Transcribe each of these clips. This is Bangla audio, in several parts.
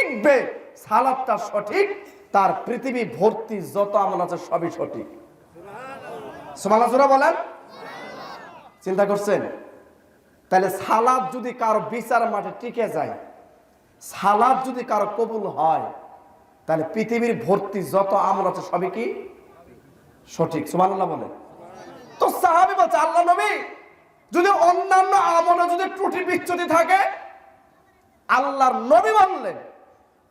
টিকবে, সালাতটা সঠিক, তার পৃথিবী ভর্তি যত আমল আছে সবই সঠিক। সুবহানাল্লাহ জোরে বলেন। চিন্তা করছেন? তাহলে সালাত যদি কারো বিচার মাঠে টিকে যায়, সালাত যদি কারো কবুল হয়, তাহলে পৃথিবীর ভর্তি যত আমল আছে সবই কি সঠিক। সুবহানাল্লাহ বলেন। তো সাহাবী বলছে, আল্লাহ নবী, যদি অন্যান্য আমলে যদি ত্রুটি বিচ্যুতি থাকে, আল্লাহর নবী বললেন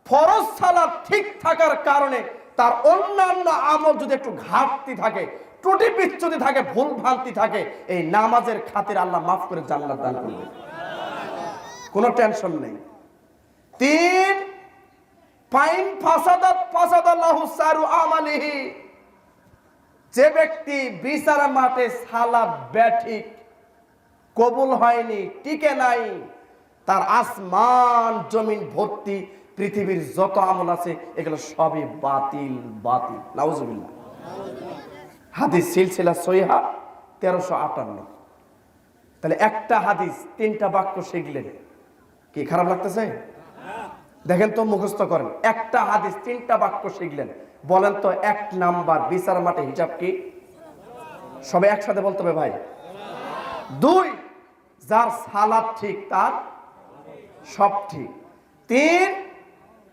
ফরজ সালাত ঠিক থাকার কারণে তার অন্যান্য আমল যদি একটু ঘাটতি থাকে, ত্রুটি বিচ্যুতি থাকে, ভুল ভ্রান্তি থাকে, এই নামাজের খাতির আল্লাহ মাফ করে জান্নাত দান করবেন, কোনো টেনশন নেই। 3 ফাইন ফাসাদাত ফাসাদাল্লাহু সারু আমালিহি, যে ব্যক্তি বিচার মাঠে সালাত ব্যাঠিক কবুল হয়নি, টিকে নাই, তার আসমান জমিন ভর্তি পৃথিবীর যত আমল আছে এগুলো সবই বাতিল বাতিল। নাউজুবিল্লাহ। হাদিস সিলসিলা সহিহা 1358। তাহলে একটা হাদিস 3টা বাক্য শিখলেন, কি খারাপ লাগতেছে? দেখেন তো, মুখস্থ করেন। একটা হাদিস 3টা বাক্য শিখলেন, বলেন তো 1 নাম্বার বিচার মাঠে হিসাব কি? সবাই একসাথে বলতে হবে ভাই। 2, যার সালাত ঠিক তার সব ঠিক। 3,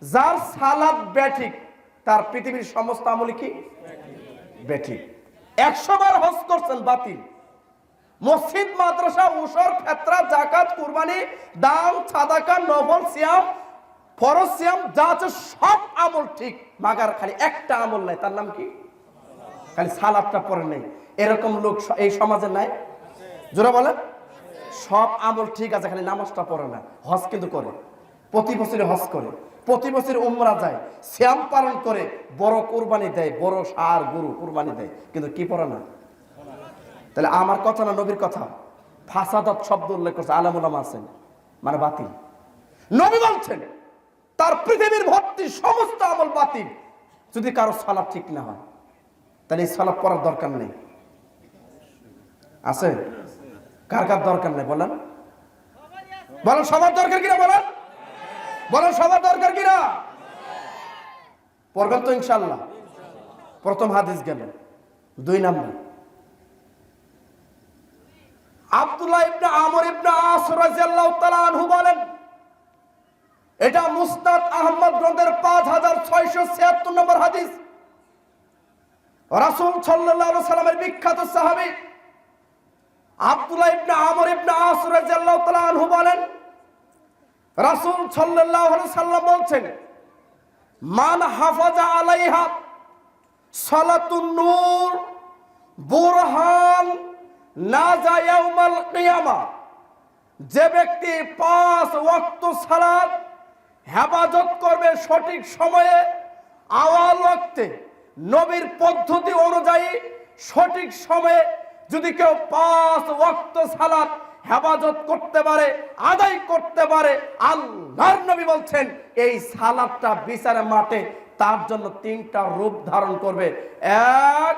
যার সালাত ব্যাঠিক তার পৃথিবীর সমস্ত আমলই কি ব্যাঠিক। 100 বার হজ করছেন বাতিল, মসজিদ মাদ্রাসা উসর ফেতরা যাকাত কুরবানি দান সাদাকা নফল সিয়াম ফরজ সিয়াম যা আছে সব আমল ঠিক, মাগার খালি একটা আমল নাই, তার নাম কি? খালি সালাতটা পড়ে নেই। এরকম লোক এই সমাজে নাই? জোরে বলেন। সব আমল ঠিক আছে, খালি নামাজটা পড়ে না। হজ কিন্তু করে, প্রতি বছরে হজ করে, প্রতি বছর উমরা যায়, সিয়াম পালন করে, বড় কুরবানি দেয়, বড় ষাঁড় গরু কুরবানি দেয়, কিন্তু কি পড়ে না। তাহলে আমার কথা না নবীর কথা? ফাসাদাত শব্দ উল্লেখ করছে, আলেম ওলামা আছেন, মানে বাতিল। নবী বলছেন তার পৃথিবীর ভর্তি সমস্ত আমল বাতিল যদি কারো সালাত ঠিক না হয়। তাহলে এই সালাত পড়ার দরকার নেই, আছে? কার কার দরকার নেই বলেন? বলেন সবার দরকার কিনা? বলেন বলেন সবার দরকার কিনা? পড়বেন তো ইনশাআল্লাহ। প্রথম হাদিস গেল। 2 নাম্বার, আব্দুল্লাহ ইবনে আমর ইবনে আস রাদিয়াল্লাহু তাআলা আনহু বলেন, এটা মুসনাদ আহমদ গ্রন্থের 5676 নম্বর হাদিস। রাসূল সাল্লাল্লাহু আলাইহি সাল্লামের বিখ্যাত সাহাবী আব্দুল্লাহ ইবনে আমর ইবনে আস রাদিয়াল্লাহু তাআলা আনহু বলেন, রাসূল সাল্লাল্লাহু আলাইহি সাল্লাম বলছেন, মান হাফাজা আলাইহা সালাতুন নূর বুরহান নাজা ইয়াউমাল কিয়ামা, যে ব্যক্তি 5 ওয়াক্ত সালাত হেফাজত করবে সঠিক সময়ে, আওয়াল ওয়াক্তে নবীর পদ্ধতি অনুযায়ী সঠিক সময়ে যদি কেউ 5 ওয়াক্ত সালাত হেফাজত করতে পারে, আদায় করতে পারে, আল্লাহর নবী বলছেন এই সালাতটা বিচারের মাঠে তার জন্য 3টা রূপ ধারণ করবে। 1,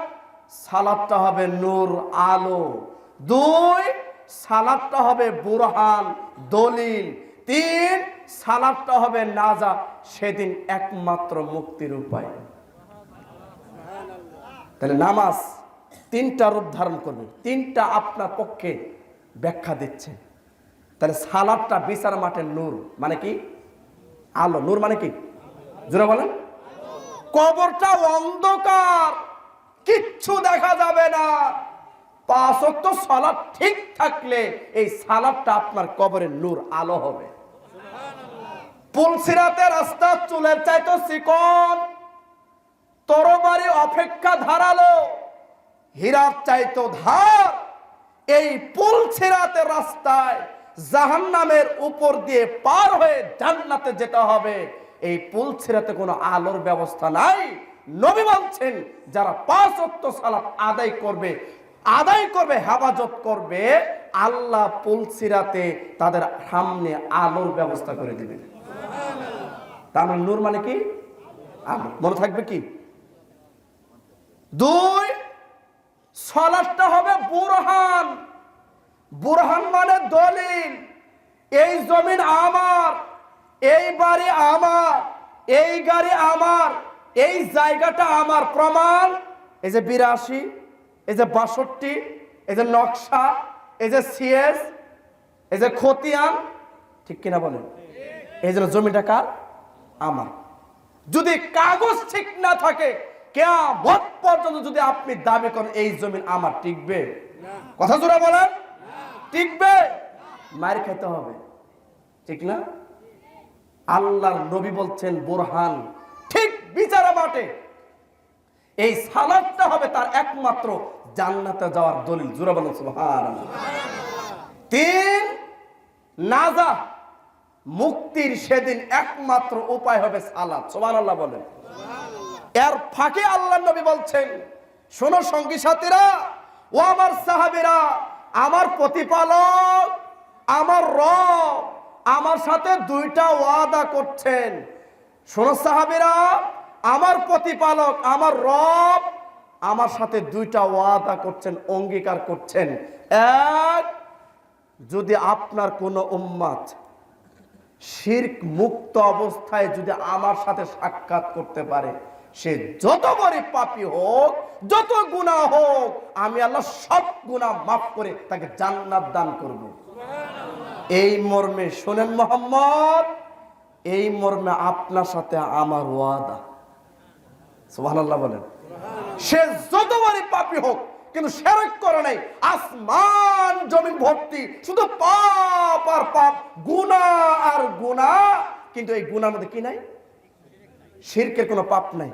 সালাতটা হবে নূর আলো। 2, সালাতটা হবে বুরহান দলিল। 3, সালাতটা হবে নাজা, সেদিন একমাত্র মুক্তির উপায়। তাহলে নামাজ 3টা রূপ ধারণ করবে, 3টা আপনার পক্ষে ব্যাখ্যা দিচ্ছে। তাহলে সালাতটা বিচার মাঠে নূর মানে কি? আলো। নূর মানে কি? জোরে বলেন। কবরটা অন্ধকার, কিচ্ছু দেখা যাবে না। 5 ওয়াক্ত সালাত ঠিক থাকলে এই সালাতটা আপনার কবরের নূর আলো হবে। পুলসিরাতে রাস্তা চুলের চাইতো চিকন, তরবারি অপেক্ষা ধারালো, হীরার চাইতো ধার। এই পুলসিরাতে রাস্তায় জাহান্নামের উপর দিয়ে পার হয়ে জান্নাতে যেতে হবে। এই পুলসিরাতে কোনো আলোর ব্যবস্থা নাই। নবী বলছেন যারা 5 ওয়াক্ত সালাত আদায় করবে হেফাজত করবে, আল্লাহ পুলসিরাতে তাদের সামনে আলোর ব্যবস্থা করে দিবেন। তার মানে নূর মানে কি? আলো। মনে থাকবে কি? 2, সালাতটা হবে বুরহান। বুরহান মানে দলিল। এই জমিন আমার, এই বাড়ি আমার, এই গাড়ি আমার, এই জায়গাটা আমার, প্রমাণ এই যে 82, এই যে 62, এই যে নকশা, এই যে সিএস, এই যে খতিয়ান, ঠিক কিনা বলেন? এই জন্য জমিটা কার? আমার। যদি কাগজ ঠিক না থাকে, কিয়ামত পর্যন্ত যদি আপনি দাবি করেন এই জমি আমার, টিকবে? কথা জোরে বলেন, টিকবে? মার খেতে হবে, ঠিক না? আল্লাহর নবী বলছেন বোরহান, ঠিক বিচারে মাঠে এই সালাতটা হবে তার একমাত্র জান্নাতে যাওয়ার দলিল। জোরে বলেন সুবহানাল্লাহ। 3, নাজা, মুক্তির সেদিন একমাত্র উপায় হবে সালাত। সুবহানাল্লাহ বলেন। এর ফাঁকে আল্লাহর নবী বলছেন, শোনো সঙ্গী সাথীরা, ও আমার সাহাবীরা, আমার প্রতিপালক, আমার রব আমার সাথে 2টা ওয়াদা করছেন। শোনো সাহাবীরা, আমার প্রতিপালক, আমার রব আমার সাথে 2টা ওয়াদা করছেন, অঙ্গীকার করছেন। এক, যদি আপনার কোনো উম্মত শিরক মুক্ত অবস্থায় যদি আমার সাথে সাক্ষাৎ করতে পারে, সে যত বড় পাপী হোক, যত গুনাহ হোক, আমি আল্লাহ সব গুনাহ মাফ করে তাকে জান্নাত দান করব। এই মর্মে শোনেন মুহাম্মদ, এই মর্মে আপনার সাথে আমার ওয়াদা। সুবহানাল্লাহ বলেন। সে যত বড় পাপী হোক, কিন্তু শিরক করে নাই, আসমান জমিন ভর্তি শুধু পাপ আর পাপ, গুনাহ আর গুনাহ, কিন্তু এই গুনার মধ্যে কি নাই? শিরকের কোনো পাপ নাই।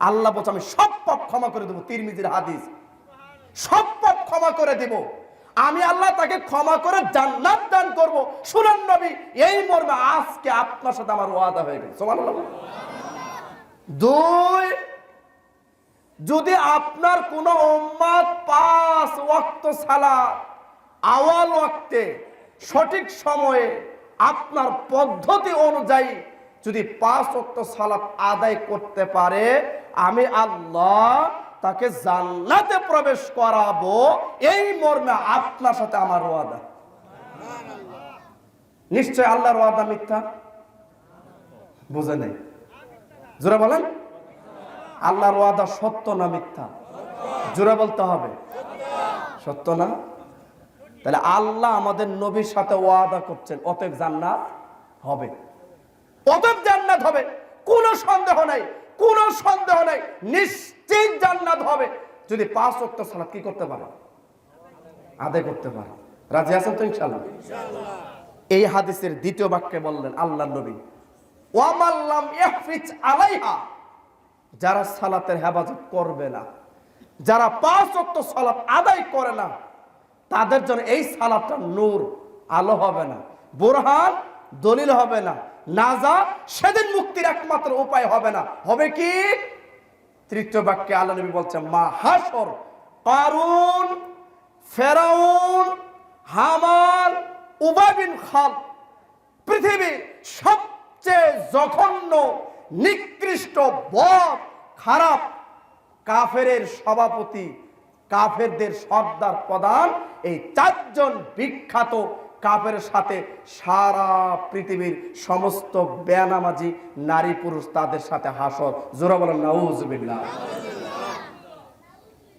আল্লাহ বলছে আমি সব পাপ ক্ষমা করে দেব। তিরমিজির হাদিস, সব পাপ ক্ষমা করে দেব আমি আল্লাহ, তাকে ক্ষমা করে জান্নাত দান করব। শুনুন নবী, এই মর্মে আজকে আপনার সাথে আমার ওয়াদা হয়ে গেল। সুবহানাল্লাহ। 2, যদি আপনার কোন উম্মত 5 ওয়াক্ত সালাত আওয়াল ওয়াক্তে সঠিক সময়ে আপনার পদ্ধতি অনুযায়ী যদি 5 ওয়াক্ত সালাত আদায় করতে পারে, আমি আল্লাহ তাকে জান্নাতে প্রবেশ করাবো। এই মর্মে আপনার সাথে আমার ওয়াদা। নিশ্চয় আল্লাহর ওয়াদা মিথ্যা? বুঝে নাই? জোরে বলেন, আল্লাহর ওয়াদা সত্য না মিথ্যা? জোরে বলতে হবে, সত্য না? তাহলে আল্লাহ আমাদের নবীর সাথে ওয়াদা করছেন, অতএব জান্নাত হবে, অতএব জান্নাত হবে, কোনো সন্দেহ নাই, কোনো সন্দেহ নাই, নিশ্চিত জান্নাত হবে যদি 5 ওয়াক্ত সালাত কি করতে পারে? আদায় করতে পারে। রাজি আছেন তো ইনশাআল্লাহ? এই হাদিসের 2য় বাক্যে বললেন আল্লাহর নবী, ওয়া মাল্লাম ইয়াহফিজ আলাইহা, যারা সালাতের হেফাজত করবে না, যারা 5 ওয়াক্ত সালাত আদায় করে না, তাদের জন্য এই সালাতটা নূর, আলো হবে না, বুরহান, দলিল হবে না, নাজা, সেদিন মুক্তির একমাত্র উপায় হবে না। হবে কি? 3য় বাক্যে আল্লাহ নবী বলছেন, মা হাসর, কারুন, ফেরাউন, হামান, উবাই বিন খালদ, পৃথিবীর সবচেয়ে জঘন্য, নিকৃষ্ট, বদ, খারাপ কাফেরের সভাপতি, কাফেরদের সর্দার প্রধান, এই 4 জন বিখ্যাত কাফের সাথে সারা পৃথিবীর সমস্ত বেনামাজি নারী পুরুষ তাদের সাথে হাসর। জোরে বলেন নাউজুবিল্লাহ।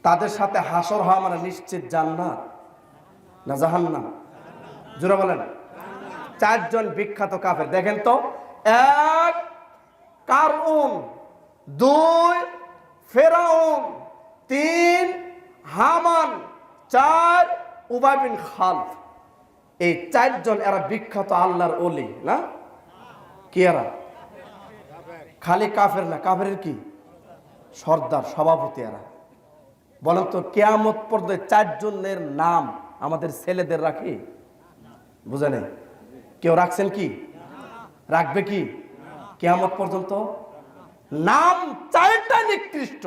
তাদের সাথে হাসর হওয়া মানে নিশ্চিত জান্নাত না জাহান্নাম? জোরে বলেন। 4 জন বিখ্যাত কাফের দেখেন তো, 1 কারউন, 2 ফেরাউন, 3 হামান, 4 উবাই বিন খালদ। এই 4 জন এরা বিখ্যাত আল্লাহর ওলি না? কি এরা? খালি কাফের না, কাফের কি? সর্দার, সভাপতি এরা। বলেন তো, কিয়ামত পর্যন্ত 4 জনের নাম আমাদের ছেলেদের রাখি? বুঝে নেই কেউ? রাখছেন কি? রাখবে কি? কিয়ামত পর্যন্ত নাম 4টা নিকৃষ্ট,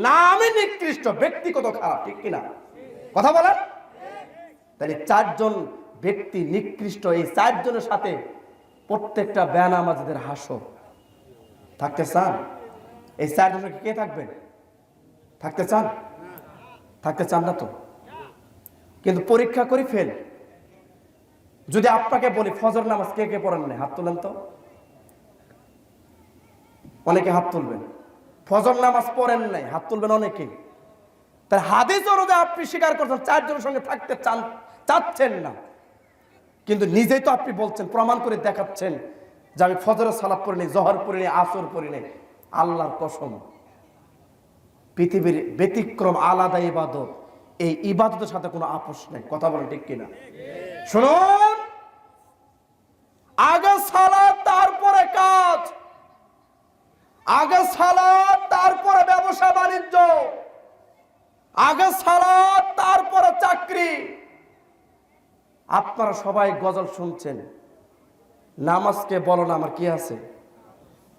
নামই নিকৃষ্ট, ব্যক্তিগত খারাপ, ঠিক কিনা? কথা বলেন। তাহলে 4 জন ব্যক্তি নিকৃষ্ট, এই 4 জনের সাথে প্রত্যেকটা বেনামাজিদের হাসর। থাকতে চান? এই 4 জনের কে থাকবে? থাকতে চান? থাকতে চান না তো? কিন্তু পরীক্ষা করি ফেল। যদি আপনাকে বলি ফজর নামাজ কে কে পড়েন না? হাত তোলেন তো। অনেকে হাত তুলবেন। ফজর নামাজ পড়েন নাই, হাত তুলবেন অনেকে। তার হাদিস অনুযায়ী আপনি স্বীকার করছেন চারজনের সঙ্গে থাকতে চাচ্ছেন না, কিন্তু নিজেই তো আপনি বলছেন, প্রমাণ করে দেখাচ্ছেন যে আমি ফজরের সালাত পড়ি নি, জহর পড়ি নি, আসর পড়ি নি। আল্লাহর কসম, পৃথিবীর ব্যতিক্রম আলাদা ইবাদত, এই ইবাদতের সাথে কোনো আপোষ নেই। কথা বলেন ঠিক কিনা? শুনুন, আগে সালাত তারপরে কাজ, আগে সালাত তারপরে ব্যবসা বাণিজ্য, আগে সালাত তারপরে চাকরি। আপনারা সবাই গজল শুনছেন, নামাজকে বলো না আমার কি আছে,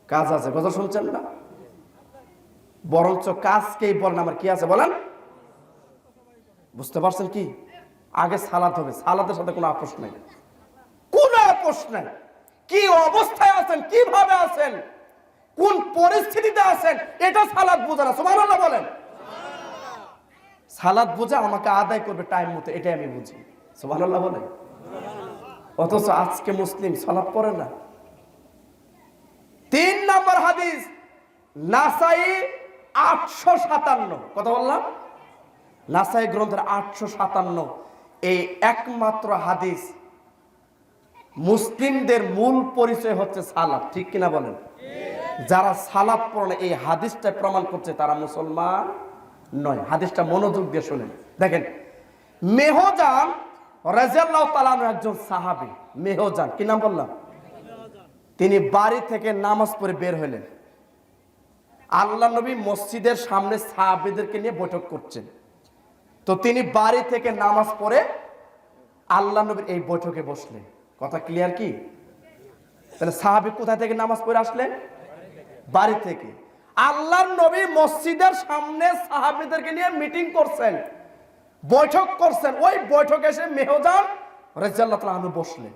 কাজ আছে। গজল শুনছেন না? বরঞ্চ কাজকেই বলেন আমার কি আছে, বলেন। বুঝতে পারছেন কি? আগে সালাত হবে, সালাতের সাথে কোনো আপোষ নাই, কোনো আপোষ নাই। কি অবস্থায় আছেন, কিভাবে আছেন, কোন পরিস্থিতিতে আছেন, এটা সালাত বোঝে না। সুবহানাল্লাহ বলেন। সালাত বোঝা আমাকে আদায় করবে টাইম মতো, এটাই আমি বুঝি। সুবহানাল্লাহ বলেন। অথচ আজকে মুসলিম সালাত পড়ে না। 3 নম্বর হাদিস, নাসাই 857। কথা বললাম, নাসাই গ্রন্থের 857 এই একমাত্র হাদিস। মুসলিমদের মূল পরিচয় হচ্ছে সালাত, ঠিক কিনা বলেন? যারা সালাত পড়ে না, এই হাদিসটা প্রমাণ করছে তারা মুসলমান নয়। হাদিসটা মনোযোগ দিয়ে শুনেন। দেখেন, মেহজান রাদিয়াল্লাহু তাআলা আনহু একজন সাহাবী। মেহজান, কি নাম বললাম? তিনি বাড়ি থেকে নামাজ পড়ে বের হলেন। আল্লাহ নবী মসজিদের সামনে সাহাবীদেরকে নিয়ে বৈঠক করছেন। তো তিনি বাড়ি থেকে নামাজ পড়ে আল্লাহ নবীর এই বৈঠকে বসলেন। কথা ক্লিয়ার কি? তাহলে সাহাবী কোথা থেকে নামাজ পড়ে আসলেন? বাড়ি থেকে। আল্লাহর নবী মসজিদের সামনে সাহাবীদেরকে নিয়ে মিটিং করছেন, বৈঠক করছেন। ওই বৈঠকে এসে মেহজান রাদিয়াল্লাহু তাআলা আনহু বসলেন।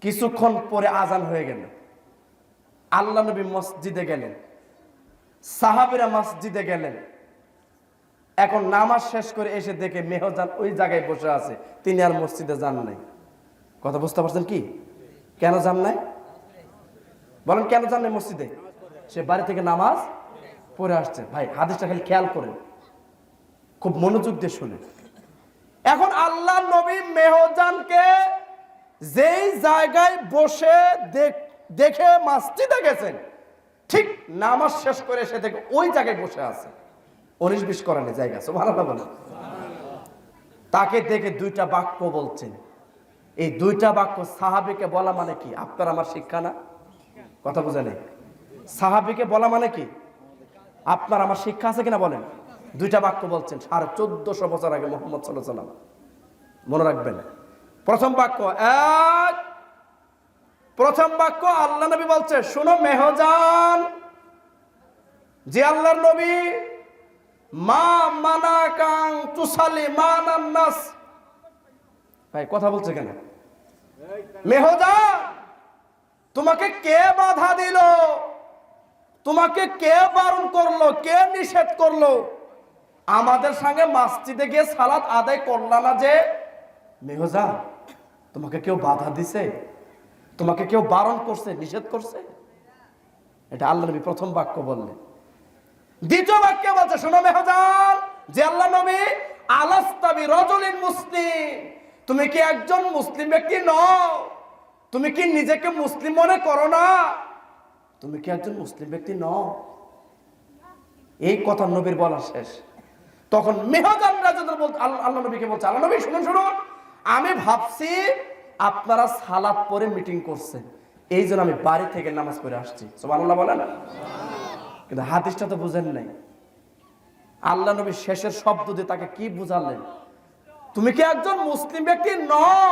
কিছুক্ষণ পরে আজান হয়ে গেল। আল্লাহ নবী মসজিদে গেলেন, সাহাবীরা মসজিদে গেলেন। এখন নামাজ শেষ করে এসে দেখে মেহজান ওই জায়গায় বসে আছে, তিনি আর মসজিদে যান নাই। কথা বুঝতে পারছেন কি? কেন যান নাই বলেন? কেন যান নাই মসজিদে? সে বাড়ি থেকে নামাজ পড়ে আসছে। ভাই, হাদিসটা খালি খেয়াল করেন, খুব মনোযোগ দিয়ে শুনে। এখন আল্লাহ নবী মেহজানকে যেই জায়গায় বসে দেখে মসজিদে গেছেন, ঠিক নামাজ শেষ করে এসে দেখে ওই জায়গায় বসে আছে। 19-20 করানি জায়গা। সুবহানাল্লাহ বলেন। তাকে দেখে 2টা বাক্য বলছেন। এই 2টা বাক্য সাহাবীকে বলা মানে কি? আপনার আমার শিক্ষা না? কথা বুঝে নেই। সাহাবীকে বলা মানে কি? আপনার আমার শিক্ষা আছে কিনা বলেন? 2টা বাক্য বলছেন 1450 বছর আগে মুহাম্মদ সাল্লাল্লাহু আলাইহি ওয়াসাল্লাম। মনে রাখবেন। প্রথম বাক্য আল্লাহ নবী বলছে, শোনো মেহজান, যে আল্লাহর নবী, মা মানাকাং তুসালি মানান নাস। ভাই, কথা বলছে কেন? মেহজান, তোমাকে কে বাধা দিল? তোমাকে কে বারণ করলো? কে নিষেধ করলো? আমাদের সঙ্গে মসজিদে গিয়ে সালাত আদায় করলা না যে? মেহজান, তোমাকে কেউ বাধা দিছে? তোমাকে কেউ বারণ করছে, নিষেধ করছে? এটা আল্লাহ নবী প্রথম বাক্য বললেন। দ্বিতীয় বাক্যে বলছে, শোনো মেহজান, যে আল্লাহ নবী, আলাস্তাবি রাজুলিন মুসলিম, তুমি কি একজন মুসলিম ব্যক্তি নও? তুমি কি নিজেকে মুসলিম মনে করো না? তুমি কি একজন মুসলিম ব্যক্তি নও? এই কথা নবীর বলা শেষ। তখন মেহজান রাদিয়াল্লাহু বলতে আল্লাহ নবীকে বলছে, আল্লাহ নবী শুনুন, আমি ভাবছি আপনারা সালাত পড়ে মিটিং করছেন, এই জন্য আমি বাড়ি থেকে নামাজ পড়ে আসছি। সুবহানাল্লাহ বলেন। কিন্তু হাদিসটা তো বুঝেন নাই। আল্লাহ নবী শেষের শব্দ দিয়ে তাকে কি বুঝালেন? তুমি কি একজন মুসলিম ব্যক্তি নও?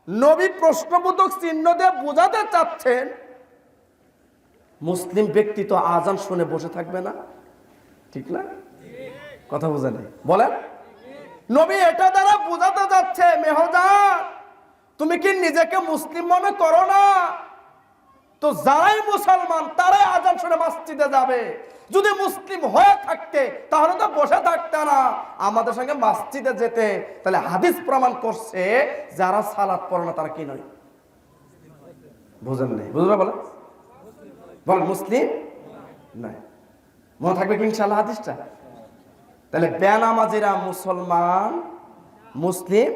নবী প্রশ্নবোধক চিহ্ন দিয়ে বোঝাতে চাচ্ছেন, মুসলিম ব্যক্তি তো আজান শুনে বসে থাকবে না, ঠিক না? কথা বুঝে নাই বলেন। নবী এটা দ্বারা বোঝাতে যাচ্ছে, মেহজান, তুমি কি নিজেকে মুসলিম মনে করো না? তো যারাই মুসলমান তারাই আজান শুনে মসজিদে যাবে। যদি মুসলিম হয়ে থাকতে তাহলে তো বসে থাকতে না, আমাদের সঙ্গে মসজিদে যেতে। তাহলে হাদিস প্রমাণ করছে যারা সালাত পড়ে না তারা কি নয়? বুঝেন নাই? বুঝবে বলেন। বল মুসলিম নয়। মনে থাকবে কি ইনশাআল্লাহ হাদিসটা? তাহলে বেনামাজিরা মুসলমান, মুসলিম,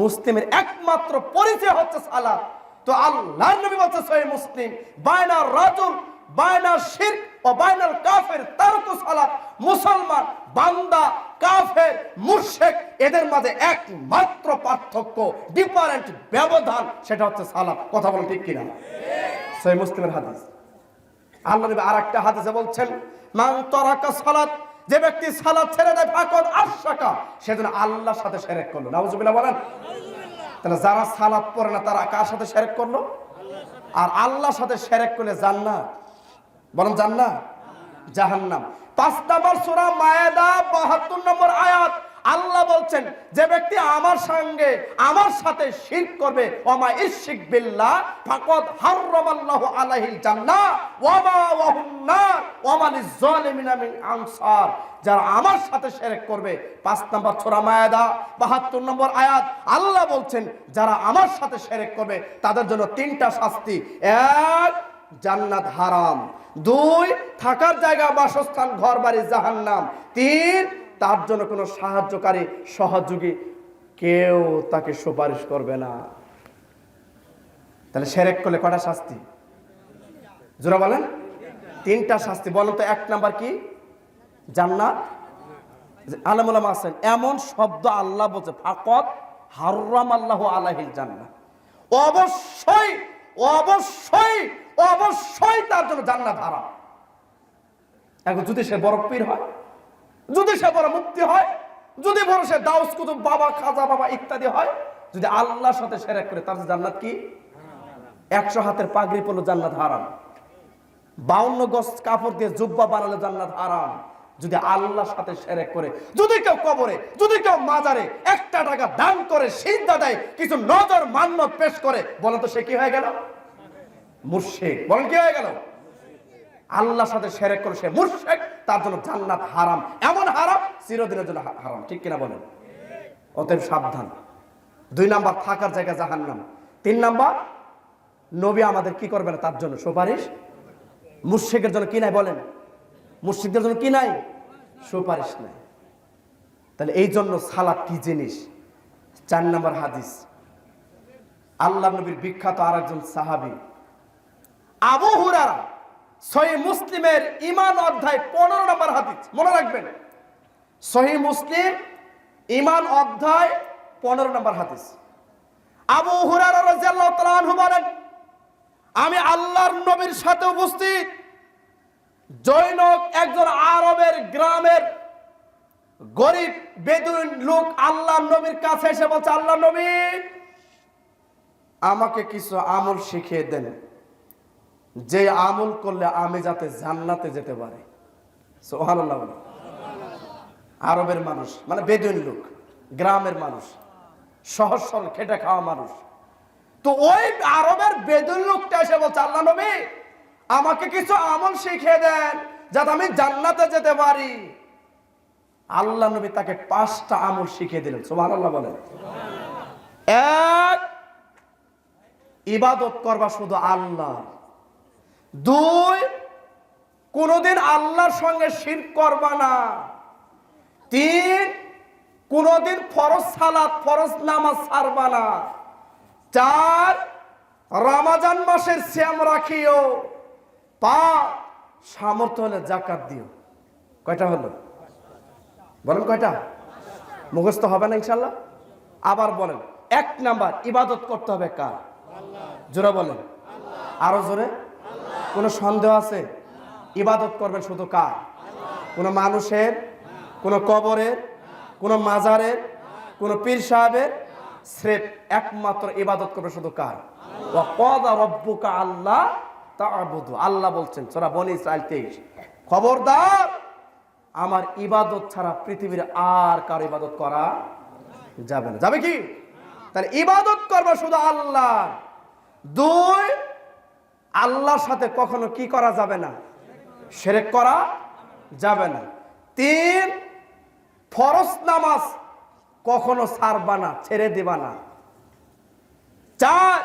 মুসলিমের একমাত্র পরিচয় হচ্ছে সালাত। তো আল্লাহর নবী বলছে সহিহ মুসলিম, বাইনা রাজুল বাইনা শিরক ও বাইনাল কাফির তারকু সালাত। মুসলমান, বান্দা, কাফের, মুশরিক এদের মাঝে একমাত্র পার্থক্য, ডিফারেন্ট ব্যবধান, সেটা হচ্ছে সালাত। কথা বলেন ঠিক কিনা? সহিহ মুসলিমের হাদিস। আল্লাহ নবী আরেকটা হাদিসে বলছেন, মান তারাকা সালাত, যে ব্যক্তি সালাত ছেড়ে দেয় ফাকাদ আশরাকা, সেজন্য আল্লাহর সাথে শিরক করলো। নাউজুবিল্লাহ বলেন। তাহলে যারা সালাত পড়ে না তারা কার সাথে শিরক করলো? আর আল্লাহর সাথে শিরক করলে জান্নাত, বলেন জান্নাত, জাহান্নাম। 5 নম্বর সূরা মায়েদা 72 নম্বর আয়াত আল্লাহ বলছেন, যে ব্যক্তি আমার সাথে শিরক করবে, ওমা ইশরিক বিল্লাহ ফাকাদ হারামাল্লাহু আলাইহিল জান্নাহ ওয়া মাওয়াহুন নার ওয়া মা লিয-যালিমিনা মিন আনসার। যারা আমার সাথে শিরক করবে, 5 নম্বর সূরা মায়েদা 72 নম্বর আয়াত আল্লাহ বলছেন, যারা আমার সাথে শিরক করবে তাদের জন্য 3টা শাস্তি। 1, জান্নাত হারাম। 2, থাকার জায়গা, বাসস্থান, ঘর বাড়ি জাহান্নাম। 3, তার জন্য কোনো সাহায্যকারী, সহযোগী কেউ তাকে সুপারিশ করবে না। তাহলে শিরক করলে কয়টা শাস্তি? জোরা বলেন। 3টা শাস্তি। বলেন তো 1 নাম্বার কি? জান্নাত। আলেম ওলামা আছেন এমন শব্দ আল্লাহ বলছে, ফাকাদ হারামাল্লাহু আলাইহিল জান্নাহ। অবশ্যই অবশ্যই অবশ্যই তার জন্য জান্নাত হারাম। এখন যদি সে বড় পীর হয়, যদি সে বড় মুফতি হয়, যদি বড় সে দাউস কুতুব বাবা, খাজা বাবা ইত্যাদি হয়, যদি আল্লাহর সাথে শিরক করে তার জান্নাত কি? 100 হাতের পাগড়ি পরলে জান্নাত হারাম, 52 গজ কাপড় দিয়ে জুব্বা বানালে জান্নাত হারাম। যদি আল্লাহর সাথে শিরক করে, যদি কেউ কবরে, যদি কেউ মাজারে 1 টাকা দান করে, সিজদা দেয়, কিছু নজর মান্নত পেশ করে, বলেন তো সে কি হয়ে গেল? মুশরিক। বলেন কি হয়ে গেল? আল্লাহর সাথে শিরক করে সে মুশরিক, তার জন্য জান্নাত হারাম। এমন হারাম, চিরদিনের জন্য হারাম। ঠিক কিনা বলেন? অতএব সাবধান। 2 নাম্বার, থাকার জায়গা জাহান্নাম। 3 নাম্বার, নবী আমাদের কি করবে না তার জন্য সুপারিশ। মুশরিকের জন্য কি নাই বলেন? মুশরিকদের জন্য কি নাই? সুপারিশ নাই। তাহলে এই জন্য সালাত কি জিনিস? 4 নাম্বার হাদিস, আল্লাহ নবীর বিখ্যাত আরেকজন সাহাবী আবু হুরায়রা, সহিহ মুসলিমের ঈমান অধ্যায় 15 নম্বর হাদিস, মনে রাখবেন। সহিহ মুসলিম ঈমান অধ্যায় 15 নম্বর হাদিস। আবু হুরায়রা রাদিয়াল্লাহু তাআলা আনহু বলেন, আমি আল্লাহর নবীর সাথে উপস্থিত। জৈনক একজন আরবের গ্রামের গরিব বেদুইন লোক আল্লাহর নবীর কাছে এসে বলছে, আল্লাহ নবী, আমাকে কিছু আমল শিখিয়ে দেন, যে আমল করলে আমি যাতে জান্নাতে যেতে পারি। সুবহানাল্লাহ। আরবের মানুষ মানে বেদুইন লোক, গ্রামের মানুষ, সহজ সরল খেটে খাওয়া মানুষ। তো ওই আরবের বেদুইন লোকটা এসে বলছে, আল্লাহ নবী, আমাকে কিছু আমল শিখিয়ে দেন যাতে আমি জান্নাতে যেতে পারি। আল্লাহ নবী তাকে 5টা আমল শিখিয়ে দিলেন। সুবহানাল্লাহ বলেন। 1, ইবাদত করবা শুধু আল্লাহ। 2, কোনদিন আল্লাহর সঙ্গে শিরক করবা না। 3, কোনদিন ফরজ সালাত, ফরজ নামাজ ছাড়বা না। 4, রমজান মাসের সিয়াম রাখিও। 5, সামর্থ্য হলে যাকাত দিও। কয়টা হলো? বলেন কয়টা? মুখস্থ হবে না ইনশাআল্লাহ। আবার বলেন। 1 নাম্বার, ইবাদত করতে হবে কার? জোরে বলেন। আরো জোরে। কোনো সন্দেহ আছে? ইবাদত করবেন শুধু কার? কোনো মানুষের, কোনো কবরের, কোনো মাজারের, কোনো পীর সাহেবের? স্রেফ একমাত্র ইবাদত করবে শুধু কার? ওয়া ক্বাদা রাব্বুকা আল্লাহ তা'বুদু। আল্লাহ বলছেন সূরা বনী ইসরাঈল 23, খবরদার, আমার ইবাদত ছাড়া পৃথিবীর আর কার ইবাদত করা যাবে না। যাবে কি? তাহলে ইবাদত করবে শুধু আল্লাহ। 2, আল্লাহর সাথে কখনো কি করা যাবে না? শিরক করা যাবে না। 3, ফরজ নামাজ কখনো ছাড়বা না, ছেড়ে দিবা না। 4,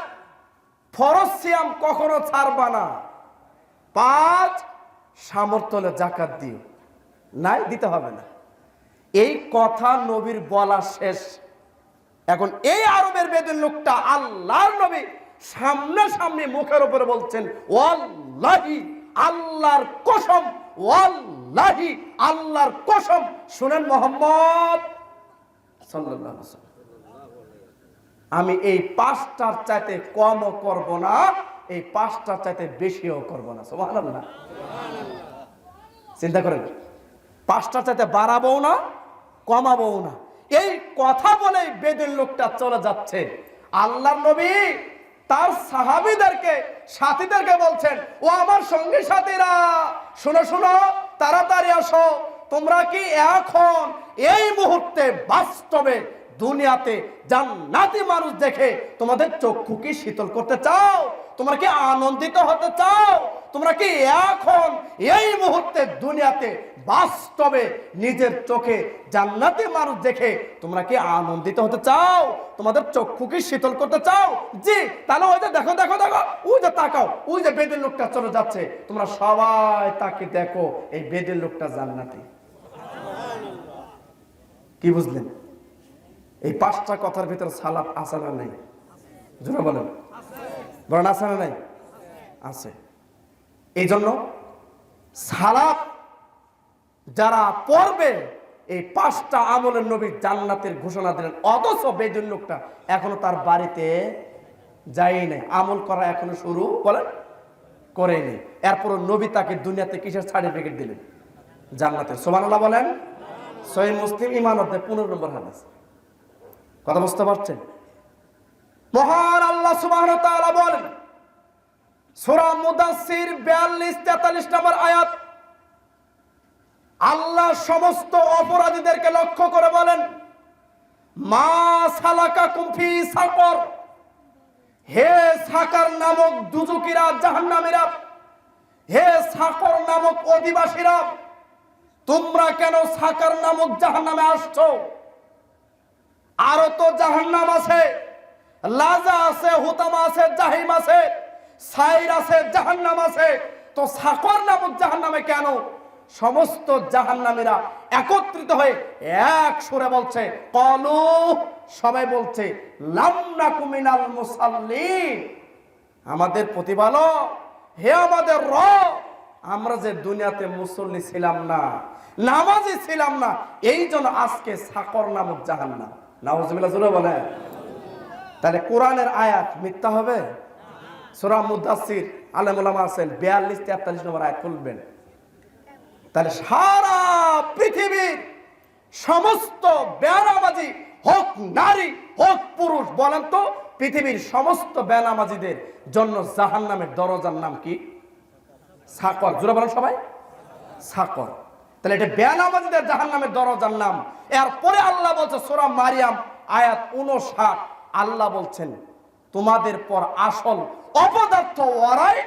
ফরজ সিয়াম কখনো ছাড়বা না। 5 সামর্থ্য হলে জাকাত দিও, নাই দিতে হবে না। এই কথা নবীর বলা শেষ। এখন এই আরবের বেদের লোকটা আল্লাহর নবী সামনাসামনি মুখের উপরে বলছেন, ওয়াল্লাহি আল্লাহর কসম, ওয়াল্লাহি আল্লাহর কসম। শুনেন মুহাম্মদ সাল্লাল্লাহু আলাইহি ওয়াসাল্লাম, আমি এই 5টার চাইতে কমও করব না, এই 5টার চাইতে বেশিও করব না। সুবহানাল্লাহ। চিন্তা করেন, 5টার চাইতে বাড়াবো না, কমাবো না। এই কথা বলে বেদের লোকটা চলে যাচ্ছে। আল্লাহর নবী তার সাহাবীদেরকে, সাথীদেরকে বলছেন, ও আমার সঙ্গী সাথীরা, শোনো শোনো, তাড়াতাড়ি আসো। তোমরা কি এখন এই মুহূর্তে বাস্তবে দুনিয়াতে জান্নাতি মানুষ দেখে তোমাদের চক্ষু কি শীতল করতে চাও? তোমরা কি আনন্দিত হতে চাও? তোমরা কি এখন এই মুহূর্তে দুনিয়াতে বাস্তবে নিজের চোখে জান্নাতি মানুষ দেখে তোমরা কি আনন্দিত হতে চাও? তোমাদের চক্ষু কি শীতল করতে চাও? জি, তাহলে ওই যে দেখো দেখো দেখো, ওই যে তাকাও, ওই যে বেদের লোকটা চলে যাচ্ছে, তোমরা সবাই তাকে দেখো, এই বেদের লোকটা জান্নাতি। কি বুঝলেন? এই 5টা কথার ভিতরে সালাত আছে না নাই? জোরে বলেন, বলেন আছে না নাই? আছে। এই জন্য সালাত যারা পড়বে, এই 5টা আমলের নবী জান্নাতের ঘোষণা দিলেন, অথচ বেদুন লোকটা এখনো তার বাড়িতে যাই নাই, আমল করা এখনো শুরু বলেন করেনি। এরপর নবী তাকে দুনিয়াতে কিসের সার্টিফিকেট দিলেন? জান্নাতের। সুবহানাল্লাহ বলেন। সহিহ মুসলিম ঈমান অধ্যায় 15 নম্বর হাদিস। কথা বুঝতে পারছেন? মহান আল্লাহ সুবহানাহু ওয়া তাআলা বলেন সূরা মুদাসসির 42-43 নম্বর আয়াত, আল্লাহ সমস্ত অপরাধীদেরকে লক্ষ্য করে বলেন, মা সালাকাকুম ফি সাকর, হে সাকার নামক দুজকিরা, জাহান্নামীরা, হে সাকর নামক অধিবাসীরা, তোমরা কেন সাকার নামক জাহান্নামে আসছো? আরো তো জাহান্নাম আছে, লাজা আছে, হুতামা আছে, জাহিম আছে, সাইর আছে, জাহান্নাম আছে, তো সাকর নামক জাহান্নামে কেন? সমস্ত জাহান্নামীরা একত্রিত হয়ে এক সুরে বলছে, ক্বালু, সবাই বলছে, লাম নাকু মিনাল মুসাল্লিন, আমাদের প্রতিপালক, হে আমাদের রব, আমরা যে দুনিয়াতে মুসল্লি ছিলাম না, নামাজি ছিলাম না, এই জন্য আজকে সাকর নামক জাহান্নাম। নাউজুবিল্লাহ জোরে বলেন। তাহলে কোরআনের আয়াত মিথ্যা হবে? সূরা মুদাসসির আলেম ওলামা আছেন 42-43 নম্বর আয়াত খুলবেন, তাহলে সারা পৃথিবীর সমস্ত বেনামাজি হোক নারী হোক পুরুষ, বলেন তো পৃথিবীর সমস্ত বেনামাজিদের জন্য জাহান্নামের দরজার নাম কি? সাকর। জোরে বলেন সবাই, সাকর। তাহলে এটা বেনামাজিদের জাহান্নামের দরজার নাম। এরপরে আল্লাহ বলছে সূরা মারিয়াম আয়াত 59, আল্লাহ বলছেন, তোমাদের পর আসল অপদার্থ ওরাই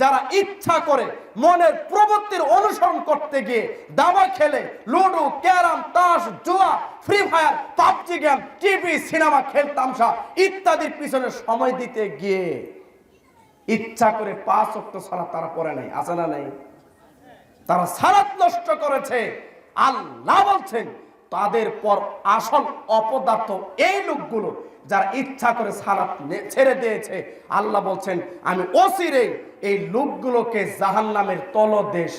যারা ইচ্ছা করে মনের প্রবৃত্তির অনুসরণ করতে গিয়ে দাবা খেলে, লুডো, ক্যারাম, তাস, জুয়া, free fire, PUBG game, TV, cinema, খেল তামসা ইত্যাদির পিছনে সময় দিতে গিয়ে ইচ্ছা করে 5 ওয়াক্ত সালাত তারা পড়ে নাই। আছে না নাই? তারা সালাত নষ্ট করেছে। আল্লাহ বলছেন তাদের পর আসল অপদার্থ এই লোকগুলো যারা ইচ্ছা করে সালাত ছেড়ে দিয়েছে। আল্লাহ বলছেন আমি অচিরে এই লোকগুলোকে জাহান্নামের তলদেশ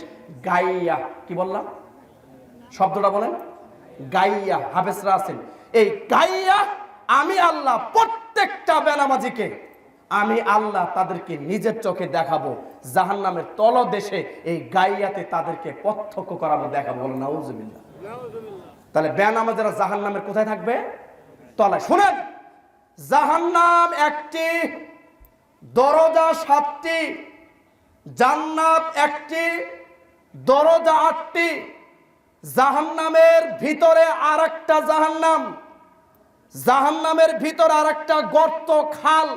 গাইয়া, কি বললাম শব্দটা বলেন, গাইয়া, হাফেজরা আছেন, এই গাইয়া আমি আল্লাহ প্রত্যেকটা বেনামাজিকে আমি আল্লাহ তাদেরকে নিজের চোখে দেখাবো, জাহান্নামের তলদেশে এই গাইয়াতে তাদেরকে প্রত্যক্ষ করাবো, দেখাবো। বলেন নাউজুবিল্লাহ। তাহলে বেনামাজিরা জাহান্নামের কোথায় থাকবে? তলায়। শুনেন, জাহান্নাম একটি, দরজা 7টি, জান্নাত একটি, দরজা 8টি। জাহান্নামের ভিতরে আরেকটা জাহান্নাম, জাহান্নামের ভিতরে আরেকটা গর্ত, খাল।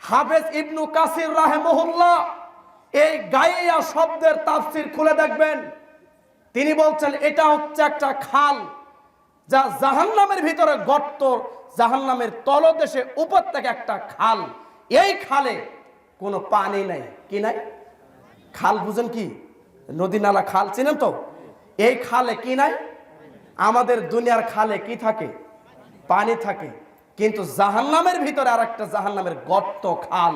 হাফেজ ইবনু কাসির রাহিমাহুল্লাহ এই গাইয়া শব্দের তাফসীর খুলে দেখবেন, তিনি বলছেন এটা হচ্ছে একটা খাল, যা জাহান্নামের ভিতরে গর্ত, জাহান্নামের তলদেশে উপত্যকা একটা খাল। এই খালে কোনো পানি নাই, কি নাই? খাল বুঝেন কি? নদী নালা খাল চিনেন তো? এই খালে কি নাই? আমাদের দুনিয়ার খালে কি থাকে? পানি থাকে। কিন্তু জাহান্নামের ভিতরে আর একটা জাহান্নামের গর্ত খাল,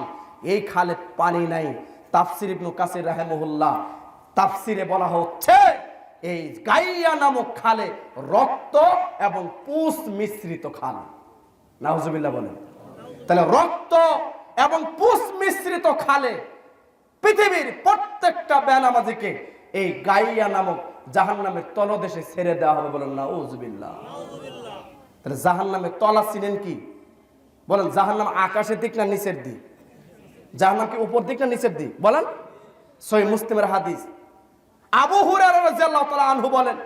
এই খালে পানি নাই। তাফসির ইবনে কাসির রাহিমাহুল্লাহ তাফসিরে বলা হচ্ছে এই গাইয়া নামক খালে রক্ত এবং পুষ মিশ্রিত খাল। নাউজুবিল্লাহ বলেন। তাহলে রক্ত এবং পুষ মিশ্রিত খালে পৃথিবীর প্রত্যেকটা বেনামাজিকে এই গাইয়া নামক জাহান্নামের তলদেশে ছেড়ে দেওয়া হবে। বলেন নাউজুবিল্লাহ। তাহলে জাহান্নামের তলা চিনেন কি? বলেন জাহান্নাম আকাশের দিক না নিচের দিক? জাহান্নাম কি উপর দিক না নিচের দিক? বলেন। সহিহ মুসলিমের হাদিস, আবু হুরায়রা রাদিয়াল্লাহু তাআলা আনহু বলেন,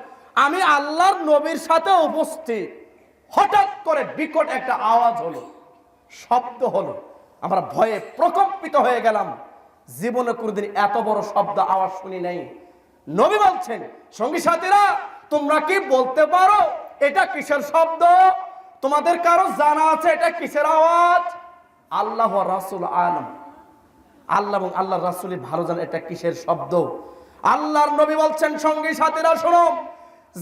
আমি আল্লাহর নবীর সাথে উপস্থিত, হঠাৎ করে বিকট একটা আওয়াজ হলো, শব্দ হলো। আমরা ভয়ে প্রকম্পিত হয়ে গেলাম। জীবনে কোনোদিন এত বড় শব্দ আওয়াজ শুনি নাই। নবী বলছেন, সঙ্গী সাথীরা তোমরা কি বলতে পারো এটা কিসের শব্দ? তোমাদের কারো জানা আছে এটা কিসের আওয়াজ? আল্লাহ ওয়া রাসূল আলাম, আল্লাহ এবং আল্লাহর রাসূলই ভালো জানেন এটা কিসের শব্দ। আল্লাহর নবী বলছেন, সঙ্গী সাথীরা শোনো,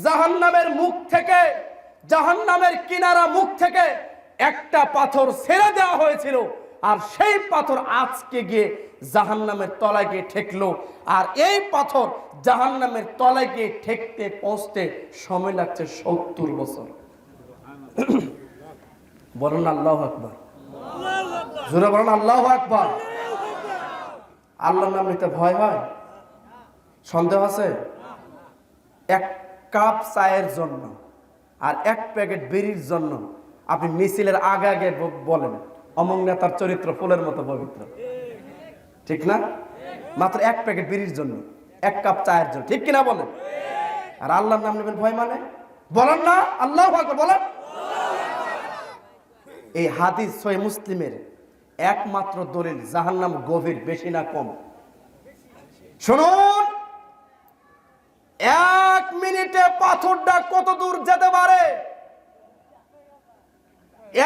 জাহান্নামের মুখ থেকে, জাহান্নামের কিনারা মুখ থেকে একটা পাথর ছেড়ে দেওয়া হয়েছিল, আর সেই পাথর আজকে গিয়ে জাহান্নামের তলায় গিয়ে ঠেকলো। আর এই পাথর জাহান্নামের তলায় গিয়ে ঠেকতে পৌঁছতে সময় লাগছে 70 বছর। বলুন আল্লাহু আকবার। জোরে বলুন আল্লাহু আকবার। আল্লাহর নাম নিতে ভয় হয়? সন্দেহ আছে? এক কাপ চায়ের জন্য আর এক প্যাকেট বিড়ির জন্য আপনি মিছিলের আগে আগে বলেন অমং নেতার চরিত্র ফুলের মতো পবিত্র, ঠিক না? মাত্র এক প্যাকেট বিড়ির জন্য, এক কাপ চায়ের জন্য, ঠিক কিনা বলেন? আর আল্লাহর নাম নেবেন ভয় মানে? বলেন না আল্লাহু আকবার বলেন। এই হাদিস সহিহ মুসলিমের একমাত্র দলিল জাহান্নাম গভীর, বেশি না কম। শুনুন, 1 মিনিটে পাথরটা কত দূর যেতে পারে?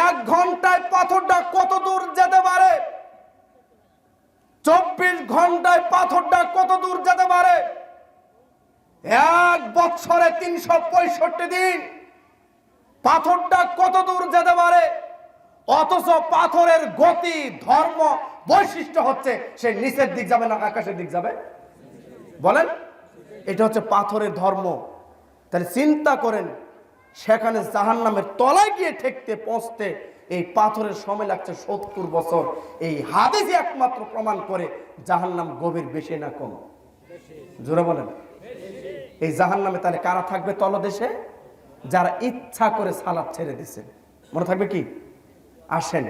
1 ঘন্টায় পাথরটা কত দূর যেতে পারে? 24 ঘন্টায় পাথরটা কত দূর যেতে পারে? 1 বছরে 365 দিন পাথরটা কত দূর যেতে পারে? অথচ পাথরের গতি, ধর্ম, বৈশিষ্ট্য হচ্ছে সে নিচের দিক যাবে না আকাশের দিক যাবে? বলেন। এটা হচ্ছে পাথরের ধর্ম। তাহলে চিন্তা করেন, সেখানে জাহান্নামের তলায় গিয়ে ঠেকতে পৌঁছতে এই পাথরের সময় লাগছে 70 বছর। এই হাদিস একমাত্র প্রমাণ করে জাহান্নাম গভীর, বেশি না কম? জোরে বলেন। এই জাহান্নামে তাহলে কারা থাকবে তলদেশে? যারা ইচ্ছা করে সালাত ছেড়ে দিছে। মনে থাকবে কি? আসেন,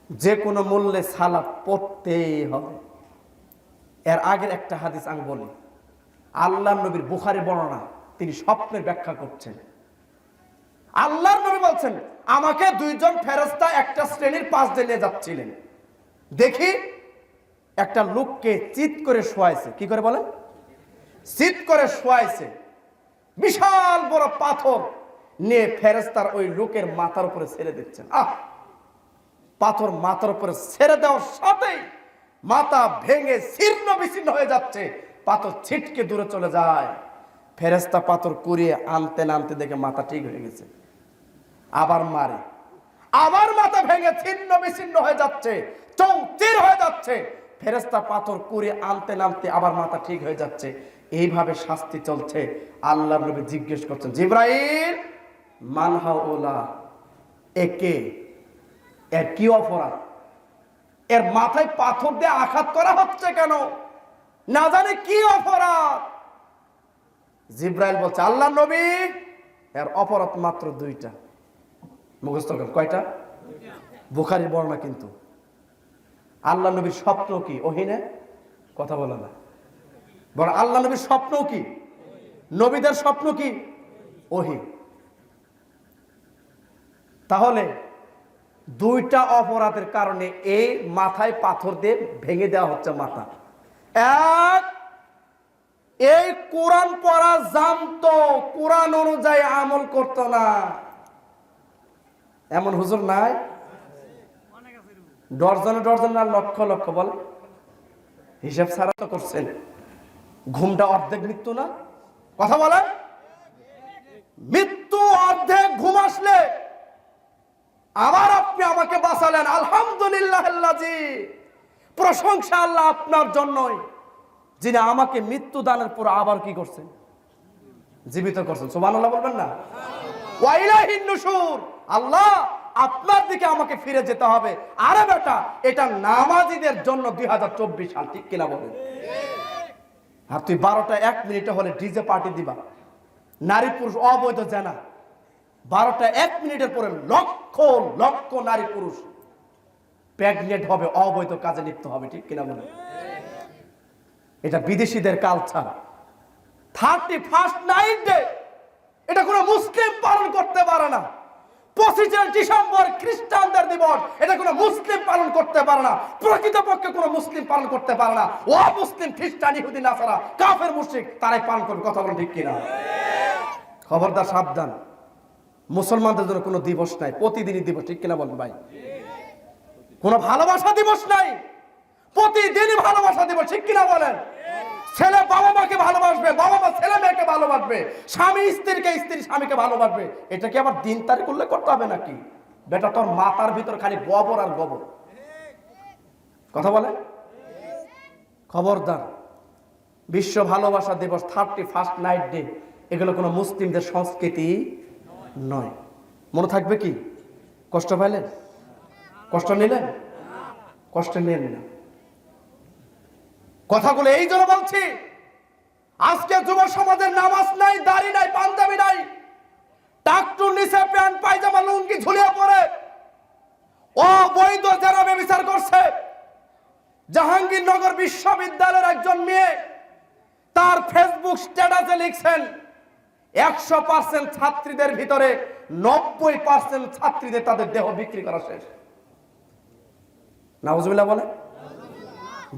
যে কোনো মূল্যে সালাত পড়তেই হবে। এর আগের একটা হাদিস আমি বলি, আল্লাহর নবীর বুখারী বর্ণনা, তিনি স্বপ্নের ব্যাখ্যা করছেন। আল্লাহর নবী বলছেন, আমাকে 2 জন ফেরেশতা একটা শ্রেণীর পাশ দিয়ে নিয়ে যাচ্ছিলেন। দেখি একটা লোককে চিৎ করে শোয়াইছে। কি করে বলেন? চিৎ করে শোয়াইছে। বিশাল বড় পাথর নিয়ে ফেরেশতার ওই লোকের মাথার উপরে ছেড়ে দিচ্ছেন। পাথর মাথার উপরে ছেড়ে দেওয়ার সাথেই মাথা ভেঙে ছিন্ন বিচ্ছিন্ন হয়ে যাচ্ছে। পাথর ছিটকে দূরে চলে যায়। ফেরেশতা পাথর কুড়িয়ে আনতে নামতে দেখে মাথা ঠিক হয়ে গেছে। আবার মারে, আবার মাথা ভেঙে ছিন্ন বিচ্ছিন্ন হয়ে যাচ্ছে, চৌচির হয়ে যাচ্ছে। ফেরেশতা পাথর কুড়িয়ে আনতে নামতে আবার মাথা ঠিক হয়ে যাচ্ছে। এইভাবে শাস্তি চলছে। আল্লাহর নবী জিজ্ঞেস করছেন, জিবরাইল মান হাউলা, একে, এর কি অপরাধ? এর মাথায় পাথর দিয়ে আঘাত করা হচ্ছে কেন? না জানি কি অপরাধ। জিবরাইল বলছে, আল্লাহর নবী এর অপরাধ মাত্র 2টা। মুখস্থ করেন, কয়টা? বুখারীর বর্ণনা। কিন্তু আল্লাহর নবীর স্বপ্ন কি? ওহী না? কথা বলে না। বড় আল্লাহর নবীর স্বপ্ন কি? নবীদের স্বপ্ন কি? ওহী। তাহলে 2টা অপরাধের কারণে এই মাথায় পাথর দিয়ে ভেঙে দেওয়া হচ্ছে মাথা। এক, এই কোরআন পড়া জানতো, কোরআন অনুযায়ী আমল করতো না। এমন হুজুর নাই? ডজনে ডজন না লক্ষ লক্ষ? বল, হিসাব ছাড়া তো করছেন। ঘুমটা অর্ধেক মৃত্যু না? কথা বলেন। মৃত্যু অর্ধেক ঘুম আসলে আবার আপনি আমাকে বাঁচালেন, আলহামদুলিল্লাহ। প্রশংসা আল্লাহ আপনার জন্যই, যিনি আমাকে মৃত্যু দানের পর আবার কি করছেন? জীবিত করছেন। সুবহানাল্লাহ বলবেন না? ওয়া ইলাইহিন নুশুর। আল্লাহ আপনার দিকে আমাকে ফিরে যেতে হবে। আরে বেটা, এটা নামাজীদের জন্য 2024 সাল, ঠিক কিনা বলেন? আর তুই 12টা 1 মিনিটে হলে ডিজে পার্টি দিবা, নারী পুরুষ অবৈধ জানা, 12টা 1 মিনিটের পরে লক্ষ লক্ষ নারী পুরুষ প্রেগনেন্ট হবে, অবৈধ কাজে লিপ্ত হবে, ঠিক কিনা বলেন? এটা বিদেশিদের কালচার। 31st নাইট ডে এটা কোনো মুসলিম পালন করতে পারে না। 25শে ডিসেম্বর খ্রিস্টানদের দিবস, এটা কোনো মুসলিম পালন করতে পারে না। প্রকৃতপক্ষে কোনো মুসলিম পালন করতে পারে না। ও মুসলিম, খ্রিস্টান, ইহুদি, নাসারা, কাফের, মুশরিক তারাই পালন করবে। কথা বলেন ঠিক কিনা? খবরদার, সাবধান। মুসলমানদের জন্য কোনো দিবস নাই, প্রতিদিনই দিবস, ঠিক কিনা বলেন ভাই? কোনো ভালোবাসা দিবস নাই, প্রতিদিনই ভালোবাসা দিবস, ঠিক কিনা বলেন? ছেলে বাবা মাকে ভালোবাসবে, বাবা মা ছেলে মেয়েকে ভালোবাসবে, স্বামী স্ত্রীকে, স্ত্রী স্বামীকে ভালোবাসবে। এটা কি আবার দিন তারিখ উল্লেখ করতে হবে নাকি? বেটা, তোর মাথার ভিতর খালি গোবর আর গোবর। কথা বলে। খবরদার, বিশ্ব ভালোবাসা দিবস, 31st নাইট ডে, এগুলো কোনো মুসলিমদের সংস্কৃতি নয়। মনে থাকবে কি? কষ্ট পাইলেন? কষ্ট নিলেন? কষ্ট নেন না। কথাগুলো এই জন্য বলছি, আজকে যুব সমাজের নামাজ নাই, দাড়ি নাই, পাঞ্জাবি নাই, টাকটুর নিচে প্যান্ট পায়জামা লুঙ্গি ঝুলিয়ে পড়ে অবৈধ যারা ব্যভিচার করছে। জাহাঙ্গীরনগর বিশ্ববিদ্যালয়ের একজন মেয়ে তার ফেসবুক স্ট্যাটাসে লিখছেন, 100% ছাত্রীদের ভিতরে 90% ছাত্রীদের তাদের দেহ বিক্রি করা শেষ। নাউজুবিল্লাহ বলে,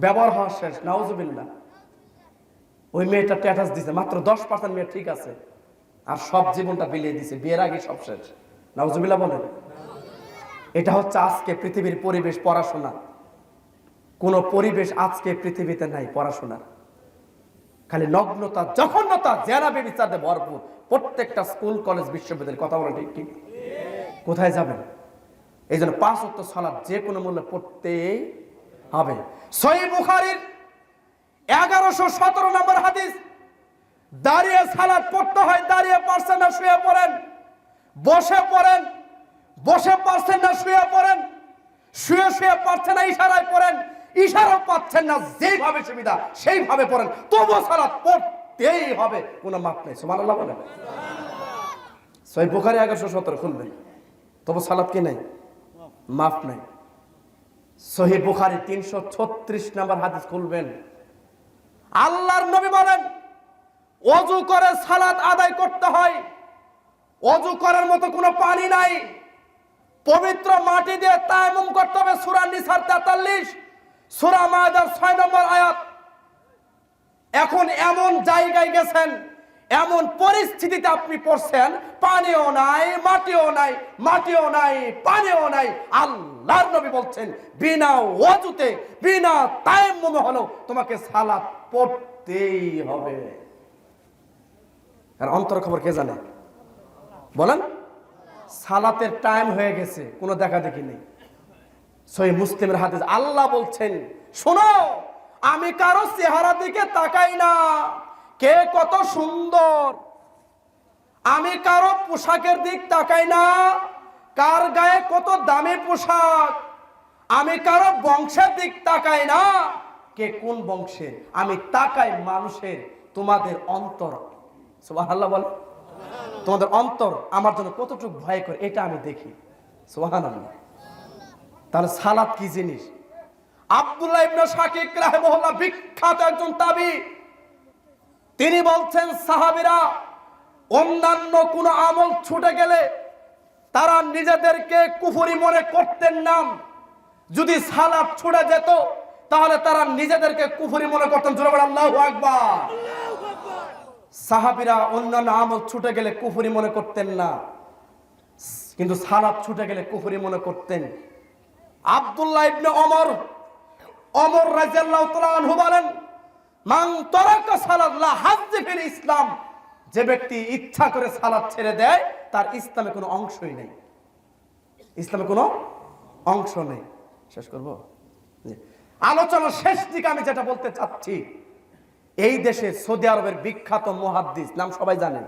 ব্যবহার হওয়া শেষ। নাউজুবিল্লাহ। ওই মেয়েটা স্ট্যাটাস দিছে, মাত্র 10% মেয়ে ঠিক আছে, আর সব জীবনটা বিলিয়ে দিছে, বিয়ের আগে সব শেষ। নাউজুবিল্লাহ বলেন। এটা হচ্ছে আজকে পৃথিবীর পরিবেশ। পড়াশোনা, কোন পরিবেশ আজকে পৃথিবীতে নাই পড়াশোনার। খালি নগ্নতা, জঘন্যতা, জেনা ব্যভিচারে ভরপুর প্রত্যেকটা স্কুল, কলেজ, বিশ্ববিদ্যালয়। কথা বলেন ঠিক কি? কোথায় যাবেন? এই জন্য 5 ওয়াক্ত সালাত যে কোনো মূল্যে পড়তেই হবে। সহিহ বুখারীর 1117 নম্বর হাদিস, দাঁড়িয়ে সালাত পড়তে হয়। দাঁড়িয়ে পারছেন না শুয়ে পড়েন, বসে পড়েন, বসে পারছেন না শুয়ে পড়েন, শুয়ে শুয়ে পারছেন না ইশারায় পড়েন, ইশারা পাচ্ছেন না যেইভাবে সুবিধা সেইভাবে পড়েন, তবু সালাত পড়তেই হবে, কোনো মাপ নেই। সুবহানাল্লাহ বলেন। সহিহ বুখারী 1117 খুলবেন, তবু সালাত কি নাই? মাপ নাই। সহিহ বুখারী 336 নম্বর হাদিস খুলবেন, আল্লাহর নবী বলেন, ওযু করে সালাত আদায় করতে হয়। ওযু করার মতো কোনো পানি নাই, পবিত্র মাটি দিয়ে তায়াম্মুম করতে হবে। সূরা নিসার 43, সূরা মায়দার 6 নম্বর আয়াত। এখন এমন জায়গায় গেছেন, এমন পরিস্থিতিতে আপনি পড়ছেন, পানিও নাই, মাটিও নাই, মাটিও নাই, পানিও নাই। আল্লাহর নবী বলছেন, বিনা ওযুতে, বিনা তায়াম্মুমে হলো তোমাকে সালাত পড়তেই হবে। আর অন্তর খবর কে জানে? বলেন। সালাতের টাইম হয়ে গেছে, কোনো দেখা দেখি নেই। সহিহ মুসলিমের হাদিস, আল্লাহ বলছেন, শোনো, আমি কারো চেহারা দিকে তাকাই না, কে কত সুন্দর। আমি কারো পোশাকের দিক তাকাই না, কার গায়ে কত দামি পোশাক। আমি কারো বংশের দিক তাকাই না, কে কোন বংশের। আমি তাকাই মানুষের, তোমাদের অন্তর। সুবহানাল্লাহ বল। তোমাদের অন্তর আমার জন্য কতটুকু ভয় করে, এটা আমি দেখি। সুবহানাল্লাহ। তাহলে সালাত কি জিনিস? আব্দুল্লাহ ইবনে শাকিক রাহিমাহুল্লাহ বিখ্যাত একজন তাবী, তিনি বলছেন, সাহাবীরা অন্যান্য কোন আমল ছুটে গেলে তারা নিজেদেরকে কুফরি মনে করতেন না। যদি সালাত ছুটে যেত তাহলে তারা নিজেদেরকে কুফরি মনে করতেন। জোরে বলেন আল্লাহু আকবার। সাহাবীরা অন্যান্য আমল ছুটে গেলে কুফরি মনে করতেন না, কিন্তু সালাত ছুটে গেলে কুফরি মনে করতেন। আব্দুল্লাহ ইবনে ওমর রাদিয়াল্লাহু তাআলা আনহু বলেন, মান তারাকা সালাত লা হাজ্জে ফিল ইসলাম, যে ব্যক্তি ইচ্ছা করে সালাত ছেড়ে দেয় তার ইসলামে কোনো অংশই নেই, ইসলামে কোনো অংশ নেই। শেষ করব আলোচনার শেষ দিকে আমি যেটা বলতে চাচ্ছি, এই দেশে সৌদি আরবের বিখ্যাত মুহাদ্দিস, নাম সবাই জানেন,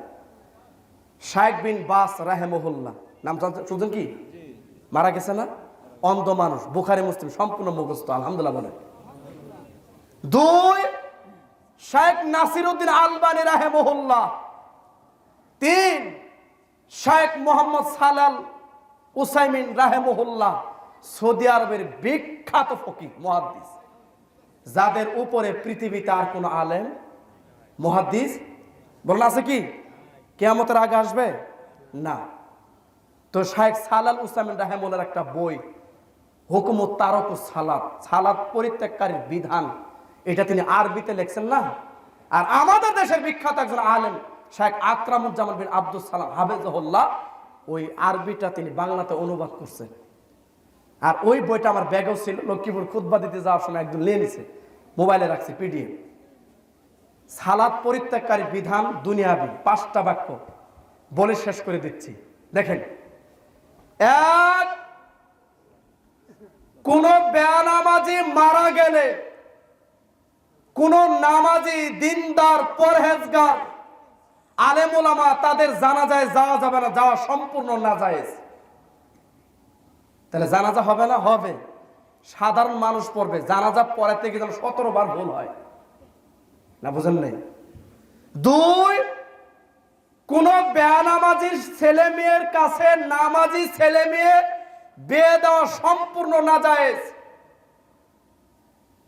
শাইখ বিন বাস রাহিমাহুল্লাহ, নাম শুনছেন কি? মারা গেছে না? অন্ধ মানুষ, বুখারী মুসলিম সম্পূর্ণ মুখস্থ, আলহামদুলিল্লাহ বলে। 2 শাইখ নাসিরউদ্দিন আলবানী রাহিমাহুল্লাহ। 3 শাইখ মোহাম্মদ সালাল উসাইমিন রাহিমাহুল্লাহ, সৌদি আরবের বিখ্যাত ফকিহ মুহাদ্দিস, যাদের উপরে পৃথিবীতে আর কোন আলেম মুহাদ্দিস বলেন আছে কি? কিয়ামতের আগে আসবে না। তো শাইখ সালাল উসাইমিন রাহিমাহুল্লাহর একটা বই হুকুমুত তারকুস সালাত, সালাত পরিত্যাগকারীর বিধান, এটা তিনি আরবিতে লিখছেন না। আর আমাদের দেশের বিখ্যাত একজন আলেম শাইখ আকরামুজ্জামান বিন আব্দুস সালাম হাফেজাহুল্লাহ, ওই আরবিটা তিনি বাংলাতে অনুবাদ করছেন। আর ওই বইটা আমার ব্যাগেও ছিল, লক্ষ্মীপুর খুতবা দিতে যাওয়ার সময় একজন নিয়ে নিছে, মোবাইলে রাখছি পিডিএফ। সালাত পরিত্যাগকারী বিধান দুনিয়াবি, 5টা বাক্য বলে শেষ করে দিচ্ছি। দেখেন, 1, কোন বেনামাজি মারা গেলে কোন নামাজি দিনদার পরহেজগার আলেম ওলামা তাদের জানাজায় যাওয়া যাবে না, যাওয়া সম্পূর্ণ নাজায়েজ। তাহলে জানাজা হবে না? হবে। সাধারণ মানুষ পড়বে, জানাজা পড়ে থেকে যেন 17 বার ভুল হয় না, বুঝেন নাই? 2, কোন বেনামাজির ছেলে মেয়ের কাছে নামাজি ছেলে মেয়ে বিয়ে দেওয়া সম্পূর্ণ নাজায়েজ।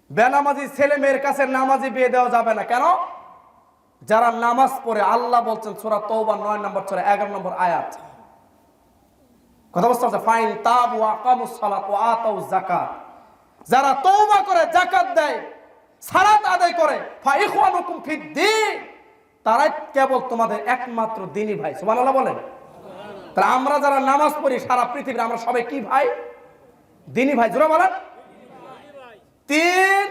বেনামাজি ছেলে মেয়ের কাছে নামাজি বিয়ে দেওয়া যাবে না। কেন? যারা নামাজ পড়ে, আল্লাহ বলছেন সূরা তাওবা 9 নম্বর সূরা 11 নম্বর আয়াত, কথা বুঝতে পারছেন? ফাইন তাবু ওয়া আকামুস সালাত ওয়া আতাউজ যাকাত, যারা তওবা করে, যাকাত দেয়, সালাত আদায় করে, ফা ইখওয়ানুকুম ফিদ্দীন, তারাই কেবল তোমাদের একমাত্র দ্বীনি ভাই। সুবহানাল্লাহ বলেন। তাহলে আমরা যারা নামাজ পড়ি সারা পৃথিবীর আমরা সবাই কি ভাই? দ্বীনি ভাই। জোরে বলেন। 3,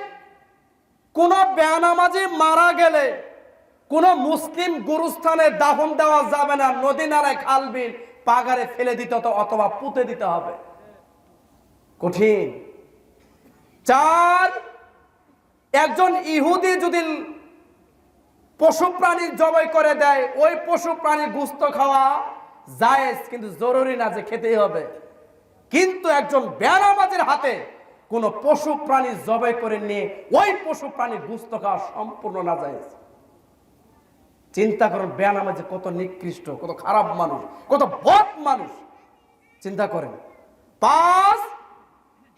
কোন বেনামাজি মারা গেলে কোন মুসলিম গুরুস্থানে দাফন দেওয়া যাবে না, নদী নালায় খাল বিল পাগারে ফেলে দিতে হতো অথবা পুঁতে দিতে হবে। কঠিন। 4, একজন ইহুদি যদি পশু প্রাণী জবাই করে দেয়, ওই পশু প্রাণীর গোশত খাওয়া জায়েজ, কিন্তু জরুরি না যে খেতেই হবে। কিন্তু একজন বেনামাজির হাতে কোন পশু প্রাণী জবাই করে নিয়ে ওই পশু প্রাণীর গোশত খাওয়া সম্পূর্ণ নাজায়েজ। চিন্তা করেন, বেনামাজি কত নিকৃষ্ট, কত খারাপ মানুষ, কত বদ মানুষ, চিন্তা করেন। 5,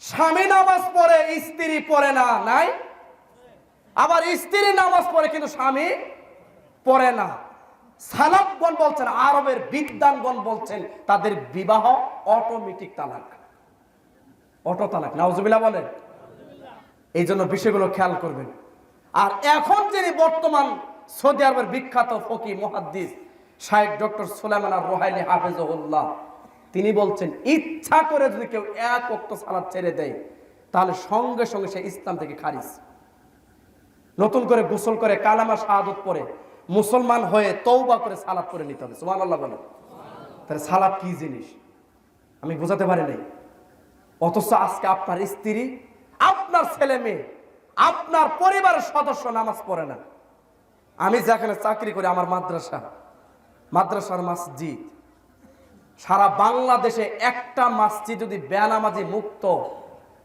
স্বামী নামাজ পড়ে স্ত্রী পড়ে না, নাই? আবার স্ত্রী নামাজ পড়ে কিন্তু স্বামী পড়ে না। সালাফগণ বলছেন, আরবের বিদ্বানগণ বলছেন, তাদের বিবাহ অটোমেটিক তালাক, অটো তালাক। নাউজুবিল্লাহ বলেন। এই জন্য বিষয়গুলো খেয়াল করবেন। আর এখন যিনি বর্তমান সৌদি আরবের বিখ্যাত ফকিহ মুহাদ্দিস শাইখ ডক্টর সুলাইমান আর-রুহাইলি হাফেজাহুল্লাহ, তিনি বলছেন, ইচ্ছা করে যদি কেউ 1 ওয়াক্ত সালাত ছেড়ে দেয় তাহলে সঙ্গে সঙ্গে সে ইসলাম থেকে খারিজ। নতুন করে গোসল করে কালামা শাহাদাত পড়ে মুসলমান হয়ে তওবা করে সালাত করে নিতে হবে। সুবহানাল্লাহ বলেন। তাহলে সালাত কি জিনিস আমি বোঝাতে পারি নাই। অথচ আজকে আপনার স্ত্রী, আপনার ছেলে মেয়ে, আপনার পরিবারের সদস্য নামাজ পড়ে না। আমি যেখানে চাকরি করি, আমার মাদ্রাসার মসজিদ, সারা বাংলাদেশে একটা মসজিদ যদি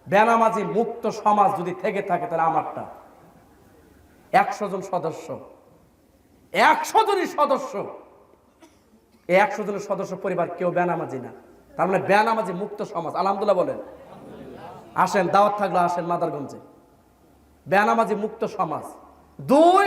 বেনামাজি মুক্ত সমাজ যদি থেকে থাকে, তাহলে আমারটা। 100 জন সদস্য, 100 জনই সদস্য, এই 100 জনের সদস্য পরিবার কেউ বেনামাজি না, তার মানে বেনামাজি মুক্ত সমাজ। আলহামদুলিল্লাহ বলেন। আসেন, দাওয়াত থাকলো, আসেন মাদারগঞ্জে, বেনামাজি মুক্ত সমাজ। 2,